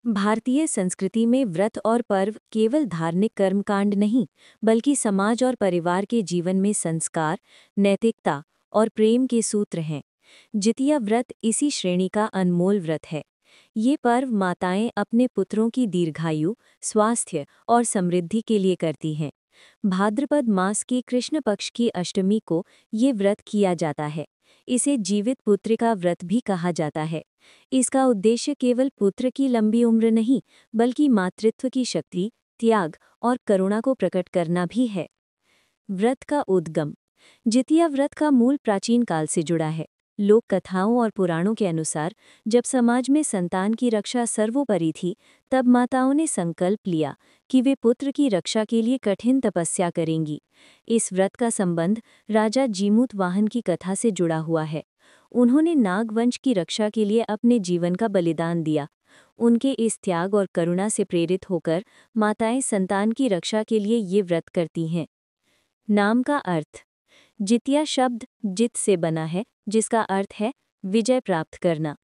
भारतीय संस्कृति में व्रत और पर्व केवल धार्मिक कर्मकांड नहीं, बल्कि समाज और परिवार के जीवन में संस्कार, नैतिकता और प्रेम के सूत्र हैं। जितिया व्रत इसी श्रेणी का अनमोल व्रत है। ये पर्व माताएं अपने पुत्रों की दीर्घायु, स्वास्थ्य और समृद्धि के लिए करती हैं। भाद्रपद मास के कृष्ण पक्ष की अष्टमी को ये व्रत किया जाता है। इसे जीवित पुत्र का व्रत भी कहा जाता है। इसका उद्देश्य केवल पुत्र की लंबी उम्र नहीं, बल्कि मातृत्व की शक्ति, त्याग और करुणा को प्रकट करना भी है। व्रत का उद्गम। जितिया व्रत का मूल प्राचीन काल से जुड़ा है। लोक कथाओं और पुराणों के अनुसार जब समाज में संतान की रक्षा सर्वोपरि थी, तब माताओं ने संकल्प लिया कि वे पुत्र की रक्षा के लिए कठिन तपस्या करेंगी। इस व्रत का संबंध राजा जीमूत वाहन की कथा से जुड़ा हुआ है। उन्होंने नागवंश की रक्षा के लिए अपने जीवन का बलिदान दिया। उनके इस त्याग और करुणा से प्रेरित होकर माताएं संतान की रक्षा के लिए ये व्रत करती हैं। नाम का अर्थ। जितिया शब्द जित से बना है, जिसका अर्थ है विजय प्राप्त करना।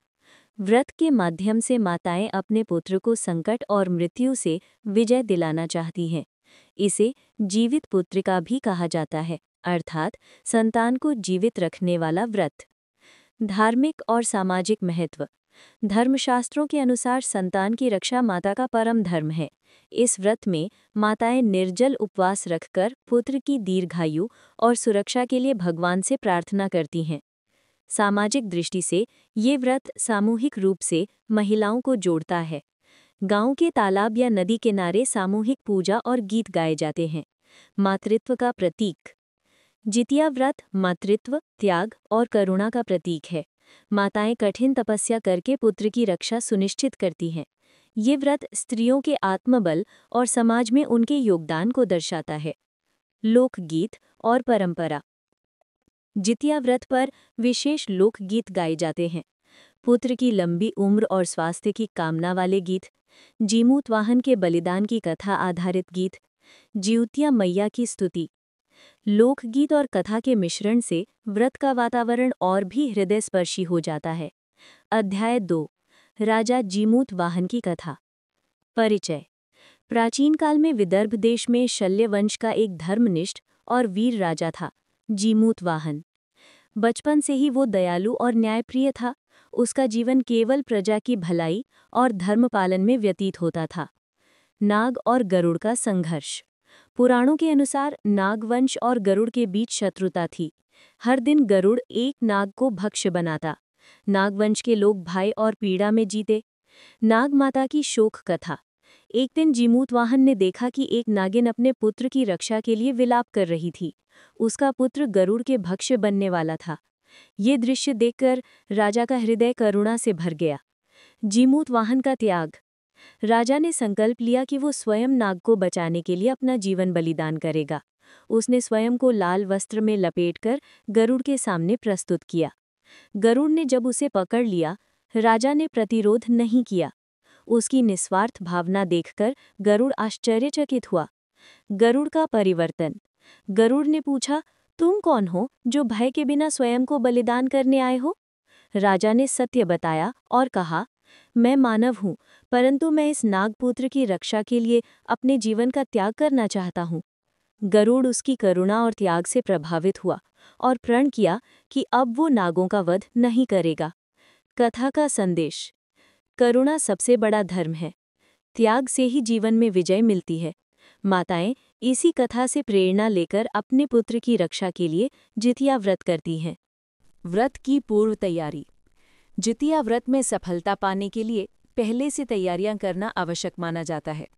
व्रत के माध्यम से माताएं अपने पुत्र को संकट और मृत्यु से विजय दिलाना चाहती हैं। इसे जीवित पुत्रिका भी कहा जाता है, अर्थात संतान को जीवित रखने वाला व्रत। धार्मिक और सामाजिक महत्व। धर्मशास्त्रों के अनुसार संतान की रक्षा माता का परम धर्म है। इस व्रत में माताएं निर्जल उपवास रखकर पुत्र की दीर्घायु और सुरक्षा के लिए भगवान से प्रार्थना करती हैं। सामाजिक दृष्टि से ये व्रत सामूहिक रूप से महिलाओं को जोड़ता है। गांव के तालाब या नदी किनारे सामूहिक पूजा और गीत गाए जाते हैं। मातृत्व का प्रतीक। जितिया व्रत मातृत्व, त्याग और करुणा का प्रतीक है। माताएं कठिन तपस्या करके पुत्र की रक्षा सुनिश्चित करती हैं। ये व्रत स्त्रियों के आत्मबल और समाज में उनके योगदान को दर्शाता है। लोकगीत और परंपरा। जितिया व्रत पर विशेष लोकगीत गाए जाते हैं। पुत्र की लंबी उम्र और स्वास्थ्य की कामना वाले गीत, जीमूत वाहन के बलिदान की कथा आधारित गीत, जिउतिया मैया की स्तुति। लोकगीत और कथा के मिश्रण से व्रत का वातावरण और भी हृदयस्पर्शी हो जाता है। अध्याय 2। राजा जीमूत वाहन की कथा। परिचय। प्राचीन काल में विदर्भ देश में शल्य वंश का एक धर्मनिष्ठ और वीर राजा था, जीमूत वाहन। बचपन से ही वो दयालु और न्यायप्रिय था। उसका जीवन केवल प्रजा की भलाई और धर्म पालन में व्यतीत होता था। नाग और गरुड़ का संघर्ष। पुराणों के अनुसार नागवंश और गरुड़ के बीच शत्रुता थी। हर दिन गरुड़ एक नाग को भक्ष्य बनाता। नागवंश के लोग भय और पीड़ा में जीते। नाग माता की शोक कथा। एक दिन जीमूत वाहन ने देखा कि एक नागिन अपने पुत्र की रक्षा के लिए विलाप कर रही थी। उसका पुत्र गरुड़ के भक्ष्य बनने वाला था। ये दृश्य देखकर राजा का हृदय करुणा से भर गया। जीमूत वाहन का त्याग। राजा ने संकल्प लिया कि वो स्वयं नाग को बचाने के लिए अपना जीवन बलिदान करेगा। उसने स्वयं को लाल वस्त्र में लपेटकर गरुड़ के सामने प्रस्तुत किया। गरुड़ ने जब उसे पकड़ लिया, राजा ने प्रतिरोध नहीं किया। उसकी निस्वार्थ भावना देखकर गरुड़ आश्चर्यचकित हुआ। गरुड़ का परिवर्तन। गरुड़ ने पूछा, तुम कौन हो जो भय के बिना स्वयं को बलिदान करने आए हो? राजा ने सत्य बताया और कहा, मैं मानव हूँ, परंतु मैं इस नागपुत्र की रक्षा के लिए अपने जीवन का त्याग करना चाहता हूँ। गरुड़ उसकी करुणा और त्याग से प्रभावित हुआ और प्रण किया कि अब वो नागों का वध नहीं करेगा। कथा का संदेश। करुणा सबसे बड़ा धर्म है। त्याग से ही जीवन में विजय मिलती है। माताएं इसी कथा से प्रेरणा लेकर अपने पुत्र की रक्षा के लिए जितिया व्रत करती हैं। व्रत की पूर्व तैयारी। जितिया व्रत में सफलता पाने के लिए पहले से तैयारियां करना आवश्यक माना जाता है।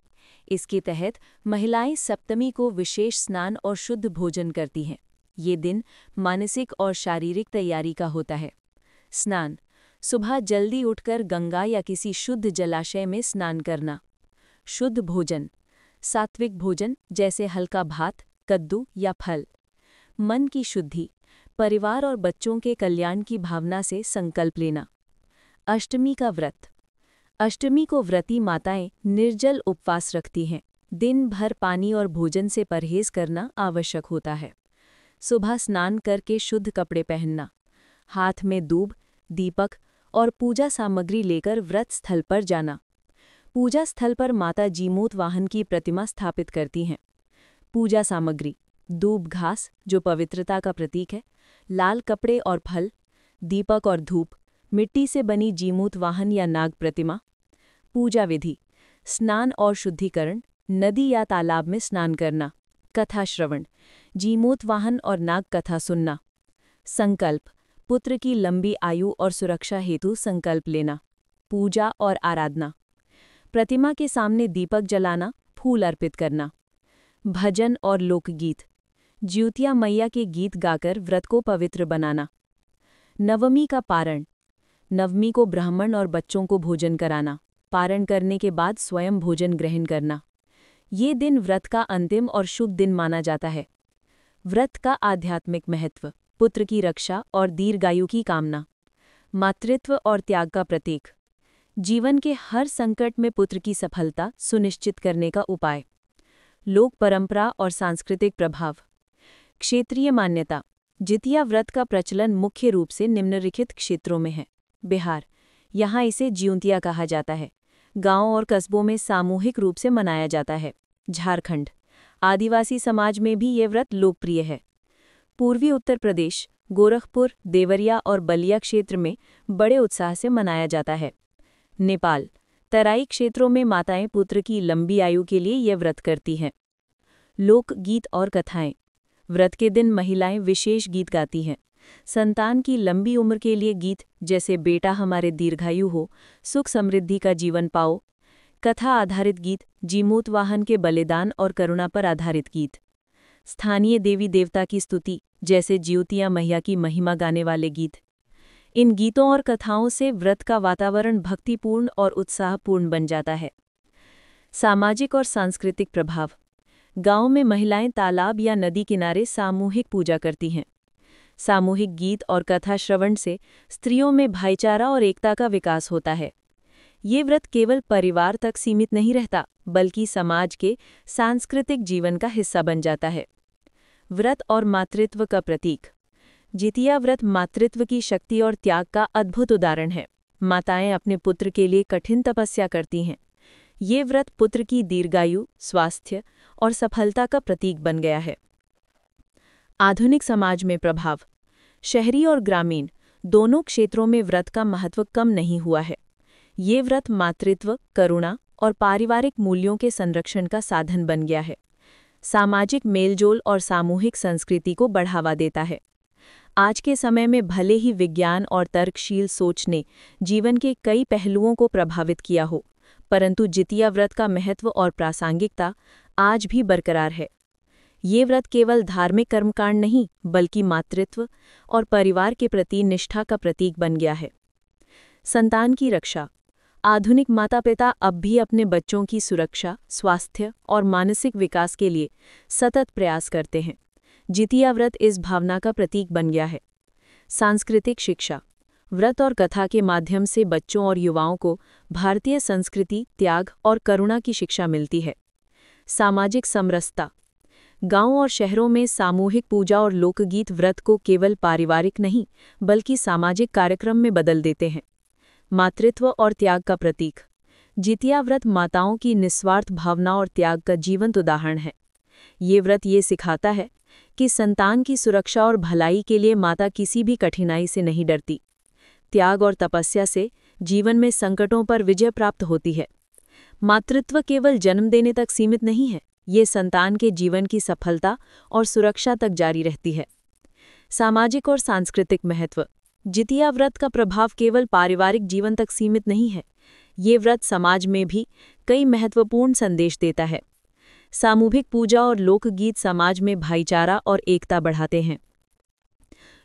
इसके तहत महिलाएं सप्तमी को विशेष स्नान और शुद्ध भोजन करती हैं। ये दिन मानसिक और शारीरिक तैयारी का होता है। स्नान। सुबह जल्दी उठकर गंगा या किसी शुद्ध जलाशय में स्नान करना। शुद्ध भोजन। सात्विक भोजन जैसे हल्का भात, कद्दू या फल। मन की शुद्धि। परिवार और बच्चों के कल्याण की भावना से संकल्प लेना। अष्टमी का व्रत। अष्टमी को व्रती माताएं निर्जल उपवास रखती हैं। दिन भर पानी और भोजन से परहेज करना आवश्यक होता है। सुबह स्नान करके शुद्ध कपड़े पहनना। हाथ में दूब, दीपक और पूजा सामग्री लेकर व्रत स्थल पर जाना। पूजा स्थल पर माता जीमूत वाहन की प्रतिमा स्थापित करती हैं। पूजा सामग्री: दूब घास जो पवित्रता का प्रतीक है, लाल कपड़े और फल, दीपक और धूप, मिट्टी से बनी जीमूत वाहन या नाग प्रतिमा। पूजा विधि: स्नान और शुद्धिकरण, नदी या तालाब में स्नान करना। कथा श्रवण: जीमूत वाहन और नाग कथा सुनना। संकल्प: पुत्र की लंबी आयु और सुरक्षा हेतु संकल्प लेना। पूजा और आराधना: प्रतिमा के सामने दीपक जलाना, फूल अर्पित करना। भजन और लोकगीत: ज्योतिया मैया के गीत गाकर व्रत को पवित्र बनाना। नवमी का पारण: नवमी को ब्राह्मण और बच्चों को भोजन कराना, पारण करने के बाद स्वयं भोजन ग्रहण करना। ये दिन व्रत का अंतिम और शुभ दिन माना जाता है। व्रत का आध्यात्मिक महत्व: पुत्र की रक्षा और दीर्घायु की कामना। मातृत्व और त्याग का प्रतीक: जीवन के हर संकट में पुत्र की सफलता सुनिश्चित करने का उपाय। लोक परंपरा और सांस्कृतिक प्रभाव। क्षेत्रीय मान्यता: जितिया व्रत का प्रचलन मुख्य रूप से निम्नलिखित क्षेत्रों में है। बिहार, यहाँ इसे ज्यूंतिया कहा जाता है। गांवों और कस्बों में सामूहिक रूप से मनाया जाता है। झारखंड, आदिवासी समाज में भी ये व्रत लोकप्रिय है। पूर्वी उत्तर प्रदेश, गोरखपुर, देवरिया और बलिया क्षेत्र में बड़े उत्साह से मनाया जाता है। नेपाल, तराई क्षेत्रों में माताएं पुत्र की लंबी आयु के लिए यह व्रत करती हैं। लोक गीत और कथाएं: व्रत के दिन महिलाएं विशेष गीत गाती हैं। संतान की लंबी उम्र के लिए गीत जैसे बेटा हमारे दीर्घायु हो, सुख समृद्धि का जीवन पाओ। कथा आधारित गीत: जीमूत वाहन के बलिदान और करुणा पर आधारित गीत। स्थानीय देवी देवता की स्तुति जैसे ज्योतिया मैया की महिमा गाने वाले गीत। इन गीतों और कथाओं से व्रत का वातावरण भक्तिपूर्ण और उत्साहपूर्ण बन जाता है। सामाजिक और सांस्कृतिक प्रभाव: गांव में महिलाएं तालाब या नदी किनारे सामूहिक पूजा करती हैं। सामूहिक गीत और कथा श्रवण से स्त्रियों में भाईचारा और एकता का विकास होता है। ये व्रत केवल परिवार तक सीमित नहीं रहता, बल्कि समाज के सांस्कृतिक जीवन का हिस्सा बन जाता है। व्रत और मातृत्व का प्रतीक: जितिया व्रत मातृत्व की शक्ति और त्याग का अद्भुत उदाहरण है। माताएं अपने पुत्र के लिए कठिन तपस्या करती हैं। ये व्रत पुत्र की दीर्घायु, स्वास्थ्य और सफलता का प्रतीक बन गया है। आधुनिक समाज में प्रभाव: शहरी और ग्रामीण दोनों क्षेत्रों में व्रत का महत्व कम नहीं हुआ है। ये व्रत मातृत्व, करुणा और पारिवारिक मूल्यों के संरक्षण का साधन बन गया है। सामाजिक मेलजोल और सामूहिक संस्कृति को बढ़ावा देता है। आज के समय में भले ही विज्ञान और तर्कशील सोच ने जीवन के कई पहलुओं को प्रभावित किया हो, परंतु जितिया व्रत का महत्व और प्रासंगिकता आज भी बरकरार है। ये व्रत केवल धार्मिक कर्मकांड नहीं, बल्कि मातृत्व और परिवार के प्रति निष्ठा का प्रतीक बन गया है। संतान की रक्षा: आधुनिक माता-पिता अब भी अपने बच्चों की सुरक्षा, स्वास्थ्य और मानसिक विकास के लिए सतत प्रयास करते हैं। जितिया व्रत इस भावना का प्रतीक बन गया है। सांस्कृतिक शिक्षा: व्रत और कथा के माध्यम से बच्चों और युवाओं को भारतीय संस्कृति, त्याग और करुणा की शिक्षा मिलती है। सामाजिक समरसता: गांवों और शहरों में सामूहिक पूजा और लोकगीत व्रत को केवल पारिवारिक नहीं, बल्कि सामाजिक कार्यक्रम में बदल देते हैं। मातृत्व और त्याग का प्रतीक: जितिया व्रत माताओं की निस्वार्थ भावना और त्याग का जीवंत उदाहरण है। ये व्रत ये सिखाता है कि संतान की सुरक्षा और भलाई के लिए माता किसी भी कठिनाई से नहीं डरती। त्याग और तपस्या से जीवन में संकटों पर विजय प्राप्त होती है। मातृत्व केवल जन्म देने तक सीमित नहीं है, ये संतान के जीवन की सफलता और सुरक्षा तक जारी रहती है। सामाजिक और सांस्कृतिक महत्व: जितिया व्रत का प्रभाव केवल पारिवारिक जीवन तक सीमित नहीं है, ये व्रत समाज में भी कई महत्वपूर्ण संदेश देता है। सामूहिक पूजा और लोकगीत समाज में भाईचारा और एकता बढ़ाते हैं।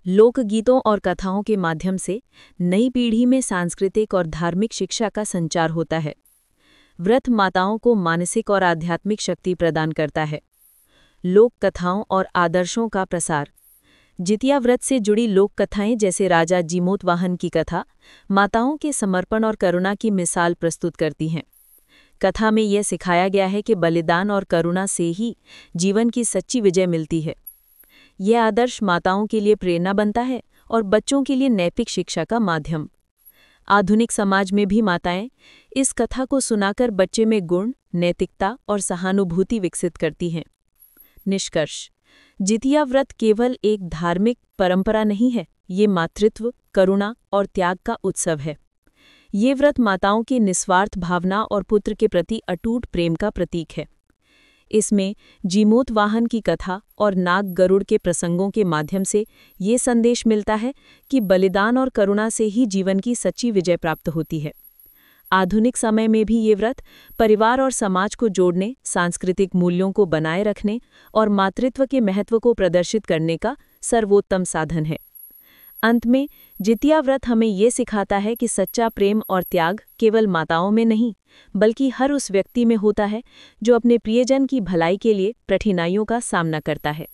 लोकगीतों और कथाओं के माध्यम से नई पीढ़ी में सांस्कृतिक और धार्मिक शिक्षा का संचार होता है। व्रत माताओं को मानसिक और आध्यात्मिक शक्ति प्रदान करता है। लोक कथाओं और आदर्शों का प्रसार: जितिया व्रत से जुड़ी लोक कथाएं जैसे राजा जीमूत वाहन की कथा माताओं के समर्पण और करुणा की मिसाल प्रस्तुत करती हैं। कथा में यह सिखाया गया है कि बलिदान और करुणा से ही जीवन की सच्ची विजय मिलती है। यह आदर्श माताओं के लिए प्रेरणा बनता है और बच्चों के लिए नैतिक शिक्षा का माध्यम। आधुनिक समाज में भी माताएं इस कथा को सुनाकर बच्चे में गुण, नैतिकता और सहानुभूति विकसित करती हैं। निष्कर्ष: जितिया व्रत केवल एक धार्मिक परंपरा नहीं है, ये मातृत्व, करुणा और त्याग का उत्सव है। ये व्रत माताओं की निस्वार्थ भावना और पुत्र के प्रति अटूट प्रेम का प्रतीक है। इसमें जीमूत वाहन की कथा और नाग गरुड़ के प्रसंगों के माध्यम से ये संदेश मिलता है कि बलिदान और करुणा से ही जीवन की सच्ची विजय प्राप्त होती है। आधुनिक समय में भी ये व्रत परिवार और समाज को जोड़ने, सांस्कृतिक मूल्यों को बनाए रखने और मातृत्व के महत्व को प्रदर्शित करने का सर्वोत्तम साधन है। अंत में जितिया व्रत हमें ये सिखाता है कि सच्चा प्रेम और त्याग केवल माताओं में नहीं, बल्कि हर उस व्यक्ति में होता है जो अपने प्रियजन की भलाई के लिए कठिनाइयों का सामना करता है।